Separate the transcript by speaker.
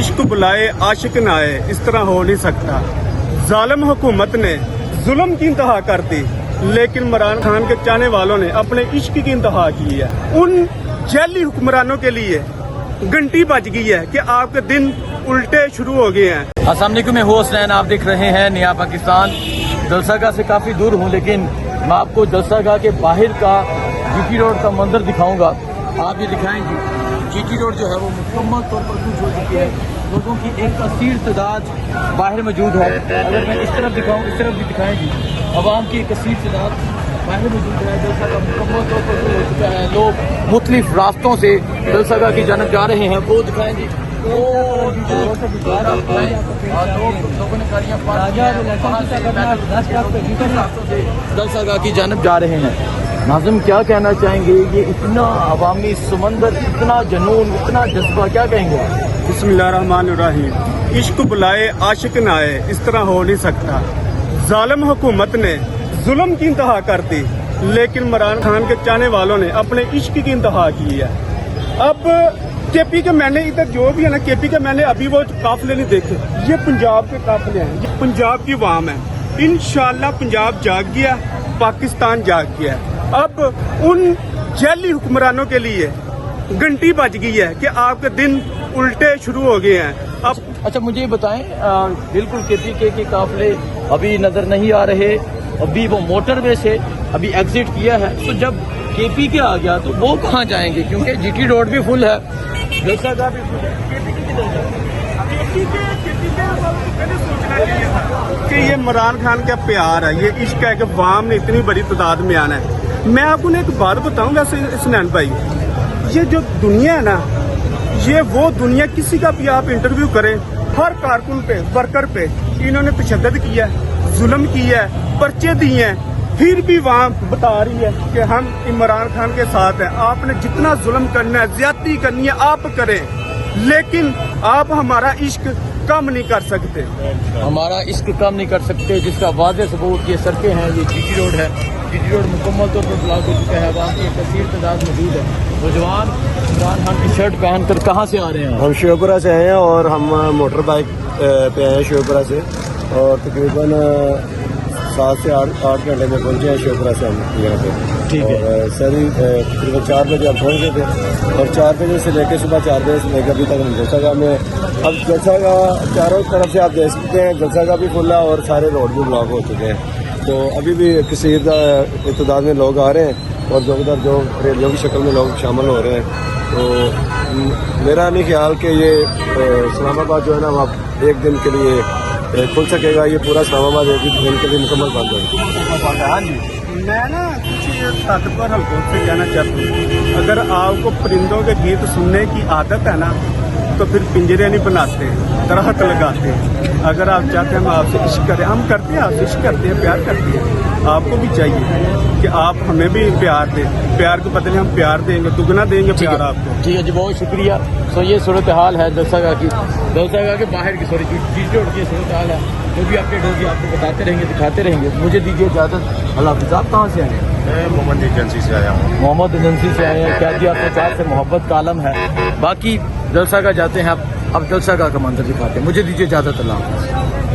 Speaker 1: इश्क बुलाए आशिक न आए, इस तरह हो नहीं सकता। जालिम हुकूमत ने जुल्म की इंतहा कर दी, लेकिन इमरान खान के चाहने वालों ने अपने इश्क की इंतहा की है। उन जैली हुक्मरानों के लिए घंटी बज गई है कि आपके दिन उल्टे शुरू हो गए हैं।
Speaker 2: अस्सलाम वालेकुम, मैं हूं हसनैन, आप देख रहे हैं नया पाकिस्तान। जलसागाह से काफ़ी दूर हूं, लेकिन मैं आपको जलसागाह के बाहर का जीटी रोड का मंजर दिखाऊंगा। आप ये दिखाएंगे जीटी रोड जो है वो मुकम्मल तौर पर कुछ हो चुकी है। लोगों की एक कसीर तादाद बाहर मौजूद है। अगर मैं इस तरफ दिखाऊँ, इस तरफ भी दिखाएंगी, आवाम की एक कसीर तादाद बाहर मौजूद है। जलसागाह मुकम्मल तौर पर हो चुका है। लोग मुख्तलिफ रास्तों से जलसागाह की जानब जा रहे हैं, वो दिखाएंगे। जलसागाह की जानब जा रहे हैं। नाज़िम, क्या कहना चाहेंगे? ये इतना अवामी समंदर, इतना जुनून, इतना जज्बा, क्या कहेंगे?
Speaker 1: बिस्मिल्लाहिर्रहमानिर्रहीम। इश्क बुलाए आशिक न आए, इस तरह हो नहीं सकता। जालिम हुकूमत ने जुल्म की इंतहा कर दी, लेकिन इमरान खान के चाहने वालों ने अपने इश्क की इंतहा की है। अब केपी के मैंने इधर जो भी है ना, केपी के मैंने अभी वो काफिले नहीं देखे, ये पंजाब के काफिले हैं, ये पंजाब की वाम है। इंशाल्लाह पंजाब जाग गया, पाकिस्तान जाग गया। अब उन जैली हुक्मरानों के लिए घंटी बज गई है कि आपके दिन उल्टे शुरू हो गए हैं। अब
Speaker 2: अच्छा, मुझे ये बताएं, बिल्कुल केपी के काफिले अभी नजर नहीं आ रहे, अभी वो मोटरवे से अभी एग्जिट किया है। तो जब केपी के आ गया तो वो कहाँ जाएंगे? क्योंकि जीटी रोड भी फुल है, जलसागाह भी फुल है। केपी की किधर जाएंगे?
Speaker 1: कि ये इमरान खान का प्यार है, ये इश्क है कि वाम ने इतनी बड़ी तादाद में आना है। मैं आपको एक बात बताऊं वैसे हसनैन भाई, ये जो दुनिया है ना, ये वो दुनिया, किसी का भी आप इंटरव्यू करें, हर कारकुन पे, वर्कर पे इन्होंने तशद्दुद किया है, जुल्म किया है, पर्चे दिए हैं, फिर भी वहाँ बता रही है कि हम इमरान खान के साथ हैं। आपने जितना जुल्म करना है, ज्यादती करनी है, आप करें, लेकिन आप हमारा इश्क कम नहीं कर सकते।
Speaker 2: हमारा इश्क कम नहीं कर सकते, जिसका वाज़ेह सबूत ये सड़कें हैं, ये जीटी रोड है। जीटी रोड मुकम्मल तौर पर ब्लॉक हो चुका है, वहाँ की एक कसीर तादाद मौजूद है। वो जवान इमरान खान की शर्ट पहन कर कहाँ से आ रहे हैं?
Speaker 3: हम शिवपुरा से आए हैं और हम मोटर बाइक पे आए हैं शिवपुरा से, और तकरीबन 7 से 8 घंटे में पहुंचे हैं शिवपुरा से हम यहाँ पे।
Speaker 2: ठीक है।
Speaker 3: और सरी तकरीबन 4 बजे हम पहुँच गए थे, और 4 बजे से लेकर सुबह 4 बजे से लेकर अभी तक हम जलसागाह में। अब जलसागाह चारों तरफ से आप देख सकते हैं, जलसागाह भी खुला और सारे रोड भी ब्लॉक हो चुके हैं। तो अभी भी कसीर तादाद में लोग आ रहे हैं, और जो उधर जो रैलियों की शक्ल में लोग शामिल हो रहे हैं। तो मेरा नहीं ख्याल कि ये इस्लामाबाद जो है ना, वहाँ एक दिन के लिए खुल सकेगा। ये पूरा इस्लामाबाद एक दिन के लिए मुकम्मल बंद होगा।
Speaker 1: हाँ जी, मैं ना कुछ तद पर हल्कों से कहना चाहता हूँ, अगर आपको परिंदों के गीत सुनने की आदत है ना, तो फिर पिंजरे नहीं बनाते, दरख्त लगाते। अगर आप चाहते हैं हम आपसे इश्क करें, हम करते हैं, आपसे इश्क करते हैं, प्यार करते हैं। आपको भी चाहिए कि आप हमें भी प्यार दें, प्यार के बदले हम प्यार देंगे, दुगना देंगे प्यार आपको।
Speaker 2: ठीक है जी, बहुत शुक्रिया। तो ये सूरत हाल है जलसागाह की, जलसागाह के बाहर की, सॉरी जीटी रोड की सूरत हाल है। जो भी अपडेट होगी आपको बताते रहेंगे, दिखाते रहेंगे। मुझे दीजिए इजाज़त, अल्लाह हाफ़िज़। आप कहाँ से आए हैं?
Speaker 3: मैं मोहम्मद एजेंसी से आया हूँ।
Speaker 2: मोहम्मद एजेंसी से आए हैं। क्या जी, आपके प्यार से मोहब्बत का आलम है। बाकी जलसागाह जाते हैं, अब जलसागाह का मंजर दिखाते हैं। मुझे दीजिए इजाज़त, अल्लाह हाफ़िज़।